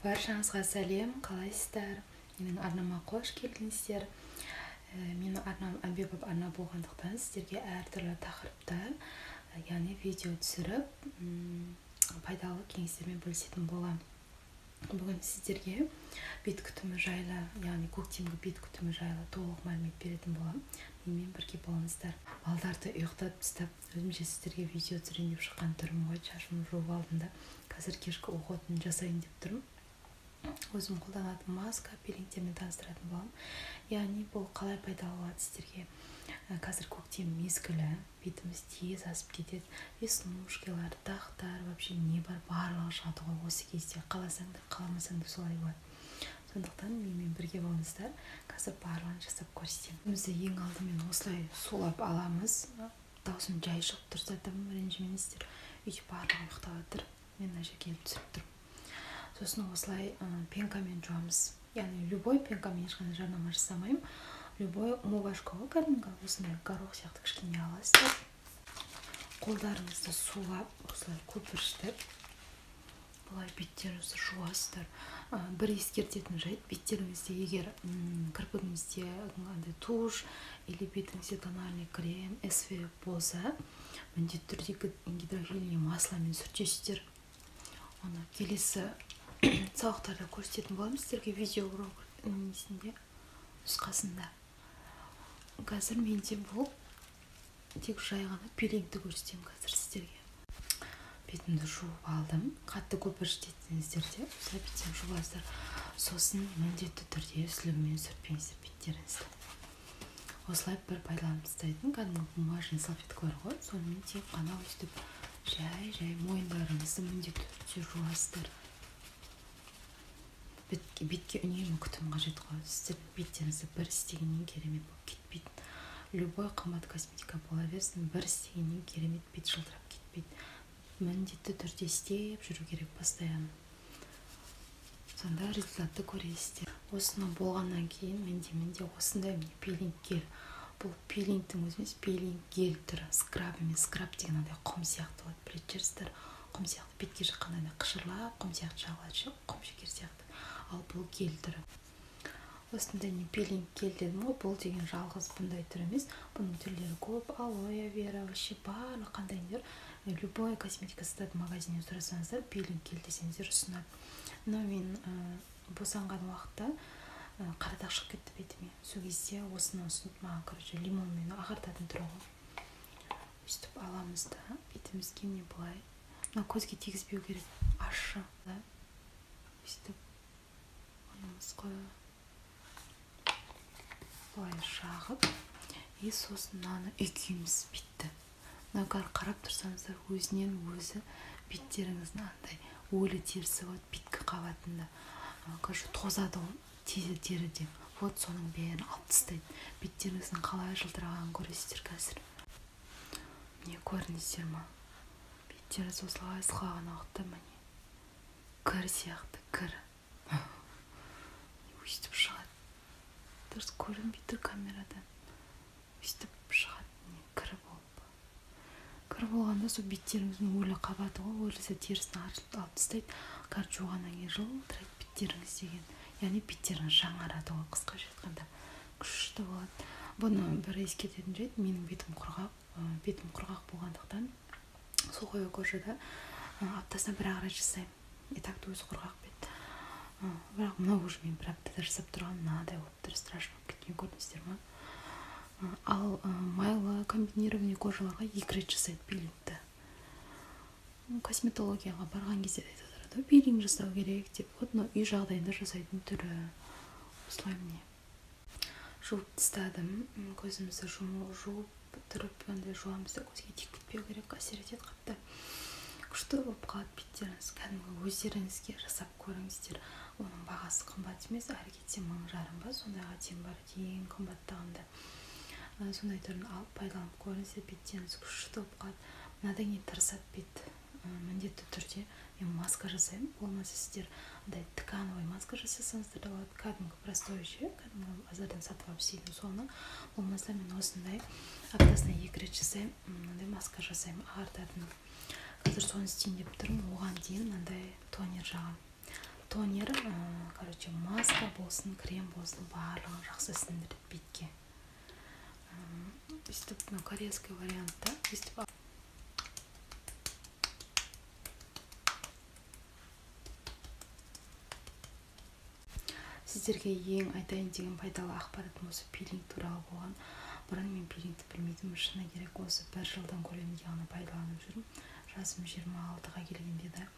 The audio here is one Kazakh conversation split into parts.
Баршаңызға сәлем, қалайсыздар? Менің арнама қош келдіңіздер. Менің арнам әмбебап арна болғандықтан сіздерге әртүрлі тақырыпта, яғни видео түсіріп, пайдалы кеңестермен бөлісетін боламын. Бүгін сіздерге бет күтімі жайлы, яғни көктемгі бет күтімі жайлы толық мәлімет беретін боламын. Менімен бірге болыңыздар. Балдарды ұйықтатып тастап, өзімше сіздерге видео түсірейін деп шыққан түрім ғой, шашымды жуып алдым да, қазір кешкі ұйқыны жасайын деп тұрмын. Өзім қолданатын маска, пилингтермен таныстыратын боламын. Яғни бұл қалай пайдалы болады сіздерге? Қазір көктем мезгілі, бетіміз тез асып кетеді. Веснушкалар, дақтар, вообще не бар, барлығы шығады ғой осы кезде. Қаласаң да, қаламасаң да солай болады. Сондықтан менімен бірге болыңыздар. Қазір барлығын жасап көрсетемін. Бізді ең алдымен осылай сулап аламыз. Даусым жай шығып тұрса да ренжімеңіздер. Үйде барлығы ұйықтап жатыр. Мен мына жерге келіп түсіріп тұрмын. Сосын осылай пенкамен жуамыз. Яғни любой пенкамен ешқандай жарнама жасамаймын. Любой умывашкаға кәдімгі осындай горох сияқты кішкене аласыздар. Қолдарыңызды сулап, осылай көпіршітіп, бұлай беттеріңізді жуасыздар. Бір ескертетін жайт, беттеріңізде егер кірпігіңізде туш или бетіңізде тональный крем, SPF болса, міндетті түрде гидрофильный масломен сүртесіздер. Оны келесі сабақтарда көрсететін боламын сіздерге видео нұсқасында. Қазір менде бұл тек жай ғана пилингті көрсетемін қазір сіздерге. Бетімді жуып алдым. Қатты көпіршітетіңіздерде осылай беттен жуасыздар. Сосын міндетті түрде сүлгімен сүртпеңіздер беттеріңізді. Осылай бір пайдаланып тастайтын кәдімгі бумажный салфетка бар ғой, сонымен тек қана өстіп жай мойындарыңызды міндетті түрде жуасыздар. Бетке үнемі күтім қажет қой. Сіздер беттеріңізді бір істегеннен керемет болып кетпейді. Любой қымбат косметика бола берсін, бір істегеннен керемет бет жылтырап кетпейді. Міндетті түрде істеп жүру керек постоянно. Сонда результатты көресіздер. Осыны болғаннан кейін менде осындай пилинг гель. Бұл пилингтің өзіміз пилинг гель түрі. Скраб емес, скраб деген андай құм сияқты болады. Білетін жүрсіздер, құм сияқты бетке жаққанда қышырлап, құм сияқты жағылады, құм шекер сияқты. Ал бұл гель түрі. Осындай пилинг гель дедім ғой, бұл деген жалғыз бұндай түрі емес. Бұның түрлері көп, алоэ вера, вообще барлық қандайдыр. Любой косметика сататын магазиннен сұрасаңыздар, пилинг гель десеңіздер ұсынады. Но мен босанған уақытта қаратақ шығып кетті бетіме. Сол кезде осыны ұсынып маған лимонмен ағартатын түрі ғой. Өстіп аламыз да, бетімізге не былай. Мына көзге тигізбеу керек. Ашы. Өстіп аламыз ғой. Былай жағып. И сосын мынаны үйкейміз бетті. Мына қарап тұрсаңыздар, өзінен өзі беттеріңіздің андай өлі терісі болады беткі қабатында. Тозады ғой. Тезі теріде. Вот соның бәрін алып тастайды. Беттеріңіздің қалай жылтырағанын көресіздер қазір. Не көрдіңіздер ма? Беттеріңіз осылай сылғаған уақытта міне. Кір сияқты, кір. Өстіп шығады. Дұрыс көрінбейді камерадан. Өстіп шығады, кір болып. Кір болғанда сол беттеріңіздің өлі қабаты ғой, өлісі терісін алып тастайды. Жуғаннан кейін жылтырайды беттеріңіз деген. Яғни беттеріңіз жаңарады ғой, қысқаша айтқанда күшті болады. Бұны бір ескертетін жайт, менің бетім құрғақ болғандықтан сухой кожада аптасына бір ақ рет жасаймын. И так өзі құрғақ бет. Бірақ мынау уже мен бір аптада жасап тұрған мынадай болып тұр, страшно болып кеткен көрдіңіздер ма? Ал майлы комбинированный кожаларға 2 рет жасайды пилингті. Косметологияға барған кезде айтады, пилинг жасау керек деп. Вот үй жағдайында жасайтын түрі. Осылай міне. Жуып тастадым. Көзімізді жуып тұрып, жуамызды көзге тиіп кетпеу керек, әсер етеді қатты. Күшті болып қалады беттеріңіз. Кәдімгі өздеріңізге жасап көріңіздер. Оның бағасы қымбат емес, әрі кетсе 1000 жарым ба, сондайға тең бар, ең қымбаттағанда. Сондай түрін алып пайдаланып көріңіздер, беттеріңіз күшті болып қалады. Мынадан кейін тырысады бет. Міндетті түрде мен маска жасаймын. Болмаса сіздер ткановый маска жасасаңыздар да болады. Кәдімгі простой ше, кәдімгі базардан сатып алып істейтін соны. Болмаса мен осындай аптасына 2 рет жасаймын. Мынандай маска жасаймын, ағартатын. Қазір соны істейін деп тұрмын. Оған дейін мынандай тонер жағамын. тонер, короче, маска болсын, крем болсын, барлығын жақсы сіңдіреді бетке. Өстіп, корейский вариантта өстіп сіздерге ең айтайын деген пайдалы ақпаратым осы пилинг туралы болған. Бұрын мен пилингті білмейтінмін, шыны керек, осы 1 жылдан көлемінде ғана пайдаланып жүрмін. Жасым 26-ға келгенде де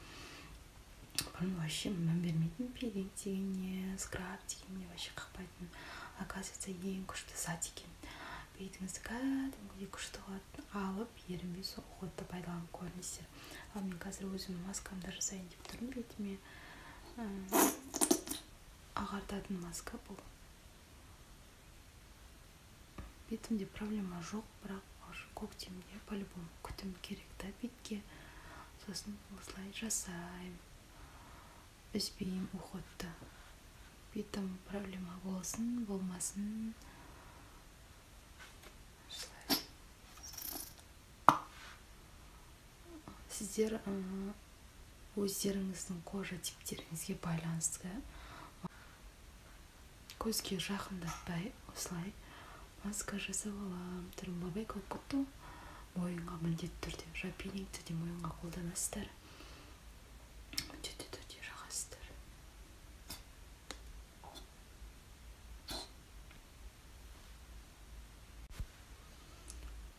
бұрын вообще мән бермейтін пилинг дегенне, скраб дегенне вообще қақпайтын. Оказывается, ең күшті зат екен. Бетіңізді кәдімгідей күшті қылатын алып, ерінбей сол уақытта пайдаланып көріңіздер. Ал мен қазір өзім маскамды жасайын деп тұрмын бетіме. Ағартатын маска бұл. Бетімде проблема жоқ, бірақ көктемде по-любому күтім керек та бетке. Сосын осылай жасаймын. Үзбеймін уақытты. Бетім проблема болсын, болмасын. Сіздер өздеріңіздің кожа типтеріңізге байланысты көзге жақындатпай осылай маска жасап аламын. Түрін бабай көккітті мойынға міндетті түрде, пилингті де мойынға қолданасыздар. Міндетті түрде жағасыздар.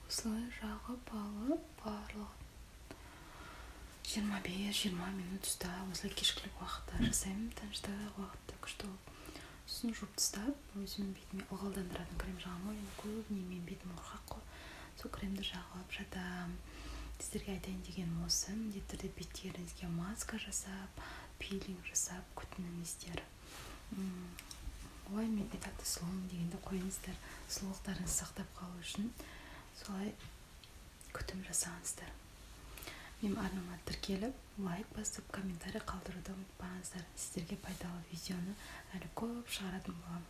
Осылай жағып алып, барлығын 25-20 минут ұстап, осылай кешкілік уақытта жасаймын. Тыныштық уақытта күшті болып. Сосын жуып тастап, өзім бетіме ылғалдандыратын крем жағамын. Көбіне мен бетім құрғақ қой. Сол кремді жағып жатамын. Сіздерге айтайын дегенім осы. Міндетті түрде беттеріңізге маска жасап, пилинг жасап күтініңіздер. Ой, мен айтады сұлуым дегенде қойыңыздар. Сұлулықтарыңызды сақтап қалу үшін солай күтім жасаңыздар. Менің арнама тіркеліп, лайк басып, комментарий қалдыруды ұмытпаңыздар. Сіздерге пайдалы видеоны әлі көп шығаратын боламын.